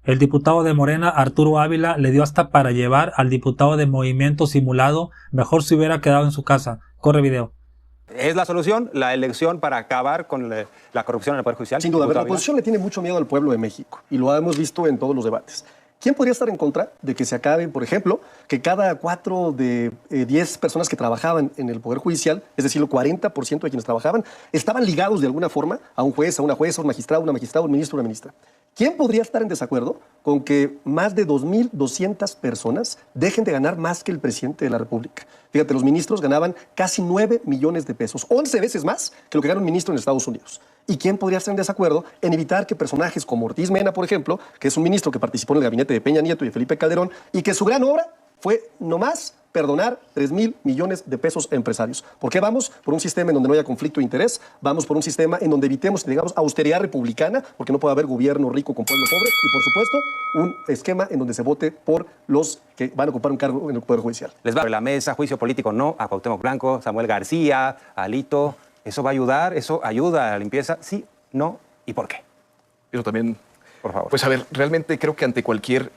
El diputado de Morena, Arturo Ávila, le dio hasta para llevar al diputado de Movimiento Simulado. Mejor se hubiera quedado en su casa. Corre video. ¿Es la solución la elección para acabar con la corrupción en el Poder Judicial? Sin duda, la oposición le tiene mucho miedo al pueblo de México y lo hemos visto en todos los debates. ¿Quién podría estar en contra de que se acabe, por ejemplo, que cada 4 de 10 personas que trabajaban en el Poder Judicial, es decir, el 40% de quienes trabajaban, estaban ligados de alguna forma a un juez, a una jueza, a un magistrado, una magistrada, un ministro, una ministra? ¿Quién podría estar en desacuerdo con que más de 2.200 personas dejen de ganar más que el presidente de la República? Fíjate, los ministros ganaban casi 9 millones de pesos, 11 veces más que lo que gana un ministro en Estados Unidos. ¿Y quién podría estar en desacuerdo en evitar que personajes como Ortiz Mena, por ejemplo, que es un ministro que participó en el gabinete de Peña Nieto y de Felipe Calderón, y que su gran obra fue nomás perdonar 3,000 millones de pesos a empresarios? ¿Por qué vamos por un sistema en donde no haya conflicto de interés? Vamos por un sistema en donde evitemos, digamos, austeridad republicana, porque no puede haber gobierno rico con pueblo pobre, y por supuesto, un esquema en donde se vote por los que van a ocupar un cargo en el Poder Judicial. Les va a la mesa, juicio político no, a Cuauhtémoc Blanco, Samuel García, a Alito. ¿Eso va a ayudar? ¿Eso ayuda a la limpieza? Sí, no, ¿y por qué? Eso también, por favor. Pues a ver, realmente creo que ante cualquier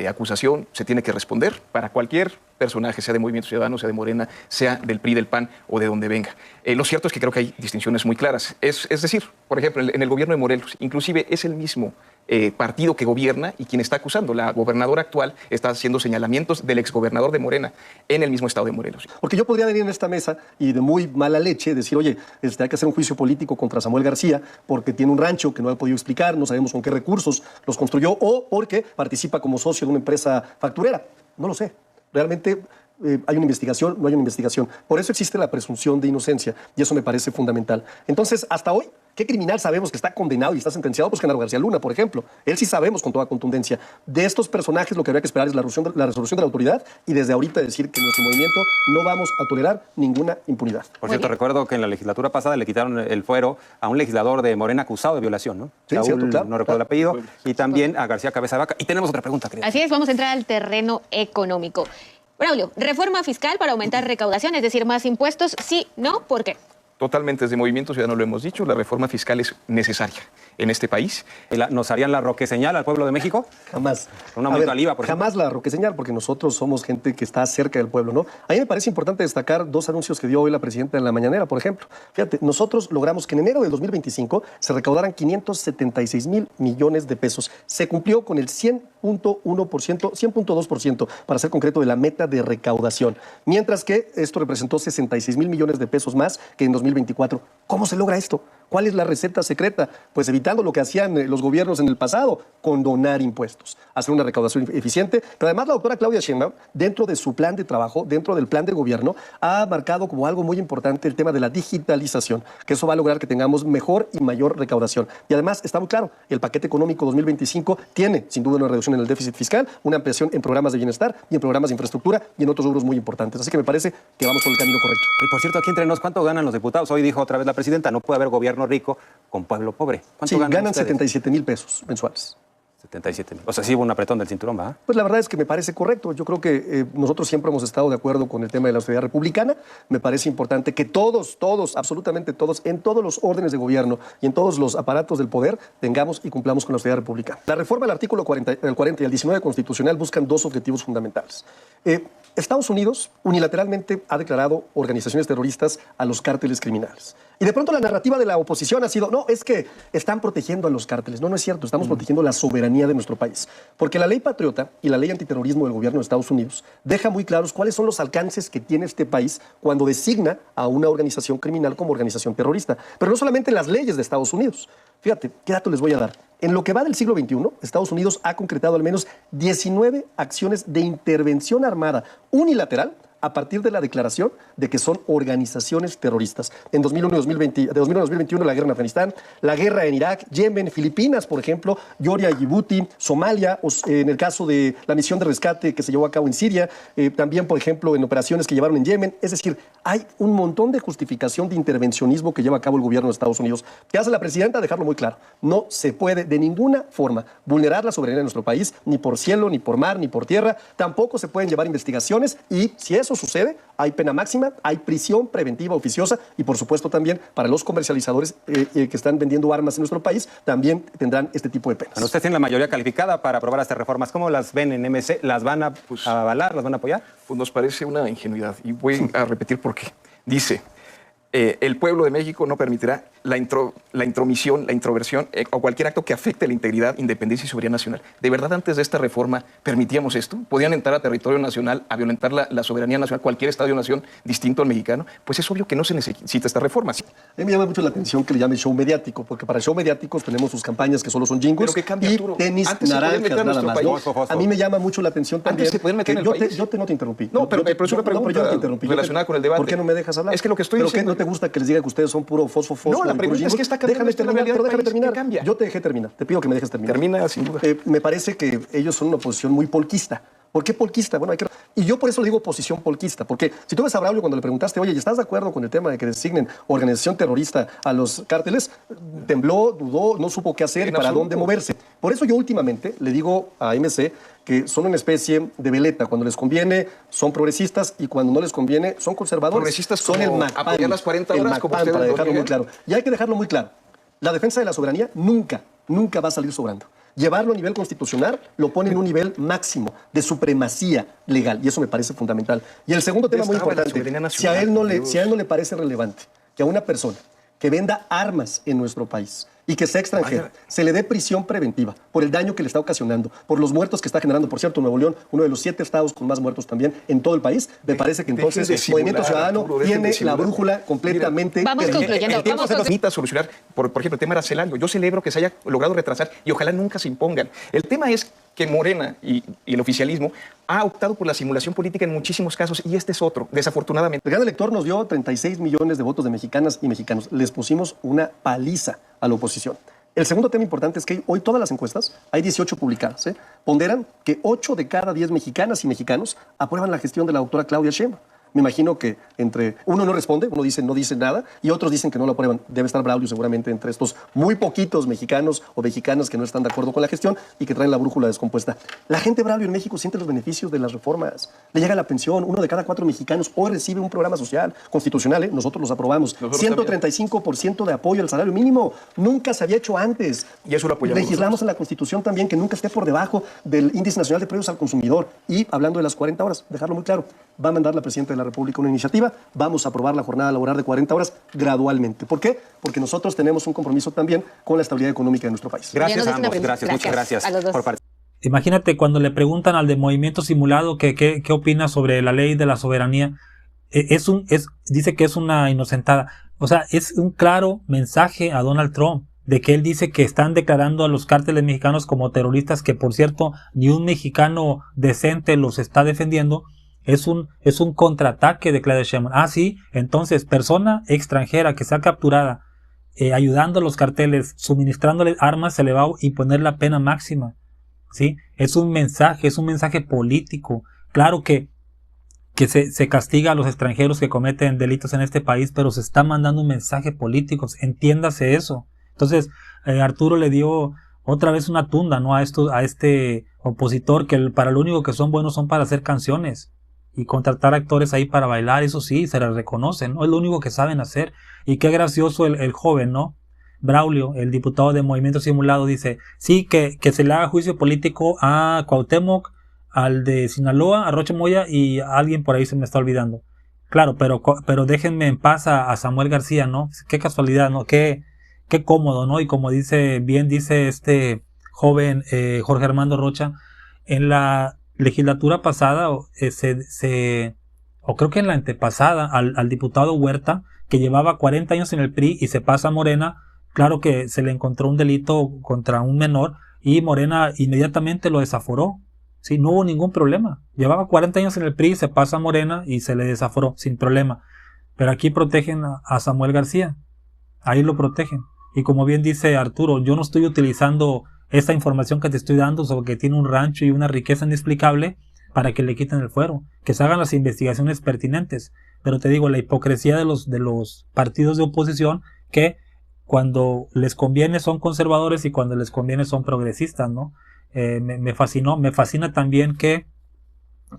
acusación se tiene que responder para cualquier personaje, sea de Movimiento Ciudadano, sea de Morena, sea del PRI, del PAN o de donde venga. Lo cierto es que creo que hay distinciones muy claras. Es decir, por ejemplo, en el gobierno de Morelos, inclusive es el mismo partido que gobierna y quien está acusando. La gobernadora actual está haciendo señalamientos del exgobernador de Morena en el mismo estado de Morelos. Porque yo podría venir en esta mesa y de muy mala leche decir, oye, hay que hacer un juicio político contra Samuel García porque tiene un rancho que no ha podido explicar, no sabemos con qué recursos los construyó, o porque participa como socio de una empresa facturera. No lo sé. Realmente hay una investigación, no hay una investigación. Por eso existe la presunción de inocencia y eso me parece fundamental. Entonces, hasta hoy, ¿qué criminal sabemos que está condenado y está sentenciado? Pues Genaro García Luna, por ejemplo. Él sí sabemos con toda contundencia. De estos personajes lo que habría que esperar es la resolución de la autoridad y desde ahorita decir que en nuestro movimiento no vamos a tolerar ninguna impunidad. Por cierto, recuerdo que en la legislatura pasada le quitaron el fuero a un legislador de Morena acusado de violación, ¿no? Sí, cierto, claro. No recuerdo el apellido. Y también a García Cabeza de Vaca. Y tenemos otra pregunta, querida. Así es, vamos a entrar al terreno económico. Braulio, reforma fiscal para aumentar recaudación, es decir, más impuestos, sí, no, ¿por qué? Totalmente, desde Movimiento Ciudadano lo hemos dicho, la reforma fiscal es necesaria en este país. ¿Nos harían la roqueseñal al pueblo de México? Jamás. Un aumento al IVA, por ejemplo. Jamás la roqueseñal, porque nosotros somos gente que está cerca del pueblo, ¿no? A mí me parece importante destacar 2 anuncios que dio hoy la presidenta en la mañanera, por ejemplo. Fíjate, nosotros logramos que en enero del 2025 se recaudaran 576,000 millones de pesos. Se cumplió con el 100.1%, 100.2%, para ser concreto, de la meta de recaudación. Mientras que esto representó 66,000 millones de pesos más que en 2024. ¿Cómo se logra esto? ¿Cuál es la receta secreta? Pues evitando lo que hacían los gobiernos en el pasado, condonar impuestos, hacer una recaudación eficiente. Pero además la doctora Claudia Sheinbaum, dentro de su plan de trabajo, dentro del plan de gobierno, ha marcado como algo muy importante el tema de la digitalización, que eso va a lograr que tengamos mejor y mayor recaudación. Y además está muy claro, el paquete económico 2025 tiene sin duda una reducción en el déficit fiscal, una ampliación en programas de bienestar y en programas de infraestructura y en otros rubros muy importantes. Así que me parece que vamos por el camino correcto. Y por cierto, aquí entre nos, ¿cuánto ganan los diputados? Hoy dijo otra vez la presidenta, no puede haber gobierno rico con pueblo pobre. ¿Cuánto ganan ustedes? 77,000 pesos mensuales. 77,000. O sea, sí hubo un apretón del cinturón, ¿va? Pues la verdad es que me parece correcto. Yo creo que nosotros siempre hemos estado de acuerdo con el tema de la austeridad republicana. Me parece importante que todos, absolutamente todos, en todos los órdenes de gobierno y en todos los aparatos del poder, tengamos y cumplamos con la austeridad republicana. La reforma del artículo 40 y el 19 constitucional buscan 2 objetivos fundamentales. Estados Unidos unilateralmente ha declarado organizaciones terroristas a los cárteles criminales. Y de pronto la narrativa de la oposición ha sido, no, es que están protegiendo a los cárteles. No, no es cierto, estamos protegiendo la soberanía de nuestro país. Porque la ley patriota y la ley antiterrorismo del gobierno de Estados Unidos deja muy claros cuáles son los alcances que tiene este país cuando designa a una organización criminal como organización terrorista. Pero no solamente las leyes de Estados Unidos. Fíjate, ¿qué dato les voy a dar? En lo que va del siglo XXI, Estados Unidos ha concretado al menos 19 acciones de intervención armada unilateral a partir de la declaración de que son organizaciones terroristas. En 2001 y 2021 la guerra en Afganistán, la guerra en Irak, Yemen, Filipinas, por ejemplo, Georgia y Djibouti, Somalia, en el caso de la misión de rescate que se llevó a cabo en Siria, también, por ejemplo, en operaciones que llevaron en Yemen. Es decir, hay un montón de justificación de intervencionismo que lleva a cabo el gobierno de Estados Unidos. ¿Qué hace la presidenta? Dejarlo muy claro. No se puede de ninguna forma vulnerar la soberanía de nuestro país, ni por cielo, ni por mar, ni por tierra. Tampoco se pueden llevar investigaciones y, si eso eso sucede, hay pena máxima, hay prisión preventiva oficiosa y, por supuesto, también para los comercializadores que están vendiendo armas en nuestro país, también tendrán este tipo de penas. Bueno, ustedes tienen la mayoría calificada para aprobar estas reformas. ¿Cómo las ven en MC? ¿Las van a avalar? ¿Las van a apoyar? Pues nos parece una ingenuidad y voy a repetir por qué. Dice, el pueblo de México no permitirá la intromisión, la introversión o cualquier acto que afecte la integridad, independencia y soberanía nacional. ¿De verdad antes de esta reforma permitíamos esto? ¿Podían entrar a territorio nacional a violentar la soberanía nacional, cualquier estado de nación distinto al mexicano? Pues es obvio que no se necesita esta reforma. A mí me llama mucho la atención que le llame show mediático, porque para show mediáticos tenemos sus campañas que solo son jingles Pero que cambia, y Arturo. tenis Antes se podían naranjas meter a nada nuestro más. país. ¿No? A mí me llama mucho la atención también. Antes se podían meter en el país. Yo no te interrumpí. No, pero es una pregunta yo no te interrumpí. relacionada con el debate. ¿Por qué no me dejas hablar? Es que lo que estoy ¿Pero diciendo... qué, no te gusta que les diga que ustedes son puro fosfo? No, la pregunta es que está cambiando Déjame esto en la terminar, realidad pero del déjame país. terminar. ¿Qué cambia? Yo te dejé terminar. Te pido que me dejes terminar. Termina, sin duda. Me parece que ellos son una oposición muy polquista. ¿Por qué polquista? Bueno, y yo por eso le digo oposición polquista, porque si tú ves a Braulio cuando le preguntaste, oye, ¿y estás de acuerdo con el tema de que designen organización terrorista a los cárteles? Tembló, dudó, no supo qué hacer y para dónde moverse. Por eso yo últimamente le digo a MC que son una especie de veleta. Cuando les conviene son progresistas y cuando no les conviene son conservadores. Progresistas son como el MACPAN, apoyar las 40 horas, como ustedes para lo dejarlo muy niegan. claro. Y hay que dejarlo muy claro. La defensa de la soberanía nunca va a salir sobrando. Llevarlo a nivel constitucional lo pone en un nivel máximo de supremacía legal y eso me parece fundamental. Y el segundo tema muy importante, si a él no le parece relevante que a una persona que venda armas en nuestro país y que sea extranjero, se le dé prisión preventiva por el daño que le está ocasionando, por los muertos que está generando. Por cierto, Nuevo León, uno de los 7 estados con más muertos también en todo el país. Me parece que entonces el Movimiento Ciudadano Arturo, tiene la brújula completamente Vamos perdida. concluyendo. El tiempo se necesita solucionar, por ejemplo, el tema arancelario. Yo celebro que se haya logrado retrasar y ojalá nunca se impongan. El tema es que Morena y el oficialismo ha optado por la simulación política en muchísimos casos y este es otro, desafortunadamente. El gran elector nos dio 36 millones de votos de mexicanas y mexicanos. Les pusimos una paliza a la oposición. El segundo tema importante es que hoy todas las encuestas, hay 18 publicadas, ponderan que 8 de cada 10 mexicanas y mexicanos aprueban la gestión de la doctora Claudia Sheinbaum. Me imagino que entre uno no responde, uno dice no dice nada y otros dicen que no lo aprueban. Debe estar Braulio seguramente entre estos muy poquitos mexicanos o mexicanas que no están de acuerdo con la gestión y que traen la brújula descompuesta. La gente, Braulio, en México siente los beneficios de las reformas. Le llega la pensión, 1 de cada 4 mexicanos hoy recibe un programa social constitucional, nosotros los aprobamos. 135% de apoyo al salario mínimo. Nunca se había hecho antes. Y eso lo apoyamos Legislamos en la Constitución también que nunca esté por debajo del Índice Nacional de Precios al Consumidor. Y hablando de las 40 horas, dejarlo muy claro, va a mandar la Presidenta de la República una iniciativa, vamos a aprobar la jornada laboral de 40 horas gradualmente. ¿Por qué? Porque nosotros tenemos un compromiso también con la estabilidad económica de nuestro país. Gracias a Ya nos ambos, diste una gracias, muchas gracias a los dos. por participar. Imagínate cuando le preguntan al de Movimiento Simulado que qué opina sobre la ley de la soberanía. Dice que es una inocentada. O sea, es un claro mensaje a Donald Trump de que él dice que están declarando a los cárteles mexicanos como terroristas, que por cierto ni un mexicano decente los está defendiendo. Es un contraataque de Claudia Sheinbaum. Ah, sí, entonces persona extranjera que sea capturada ayudando a los carteles, suministrándoles armas, se le va a imponer la pena máxima. ¿Sí? Es un mensaje político. Claro que se castiga a los extranjeros que cometen delitos en este país, pero se está mandando un mensaje político. Entiéndase eso. Entonces, Arturo le dio otra vez una tunda, ¿no? a este opositor que para lo único que son buenos son para hacer canciones y contratar actores ahí para bailar. Eso sí, se les reconoce, ¿no? Es lo único que saben hacer. Y qué gracioso el joven, ¿no? Braulio, el diputado de Movimiento Simulado, dice, sí, que se le haga juicio político a Cuauhtémoc, al de Sinaloa, a Rocha Moya y a alguien por ahí se me está olvidando. Claro, pero déjenme en paz a Samuel García, ¿no? Qué casualidad, ¿no? Qué cómodo, ¿no? Y como dice este joven Jorge Armando Rocha, en la legislatura pasada, o creo que en la antepasada, al diputado Huerta, que llevaba 40 años en el PRI y se pasa a Morena, claro que se le encontró un delito contra un menor y Morena inmediatamente lo desaforó. Sí, no hubo ningún problema. Llevaba 40 años en el PRI, se pasa a Morena y se le desaforó sin problema. Pero aquí protegen a Samuel García. Ahí lo protegen. Y como bien dice Arturo, yo no estoy utilizando esta información que te estoy dando sobre que tiene un rancho y una riqueza inexplicable para que le quiten el fuero. Que se hagan las investigaciones pertinentes. Pero te digo, la hipocresía de los partidos de oposición que cuando les conviene son conservadores y cuando les conviene son progresistas, ¿no? Me fascina también que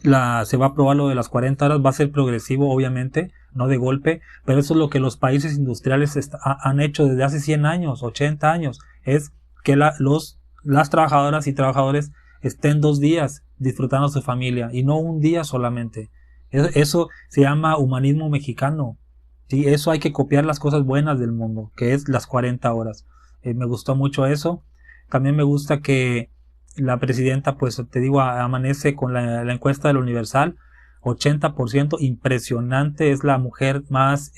se va a aprobar lo de las 40 horas, va a ser progresivo, obviamente, no de golpe, pero eso es lo que los países industriales han hecho desde hace 100 años, 80 años, es que las trabajadoras y trabajadores estén 2 días disfrutando de su familia y no un día solamente. Eso se llama humanismo mexicano. Sí, eso hay que copiar las cosas buenas del mundo, que es las 40 horas. Me gustó mucho eso. También me gusta que la presidenta, pues te digo, amanece con la encuesta del Universal, 80%, impresionante, es la mujer más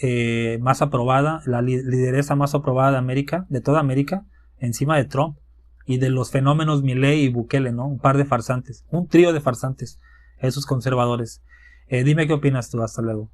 aprobada, la lideresa más aprobada de América, de toda América, encima de Trump y de los fenómenos Milei y Bukele, ¿no? Un par de farsantes, un trío de farsantes, esos conservadores. Dime qué opinas tú, hasta luego.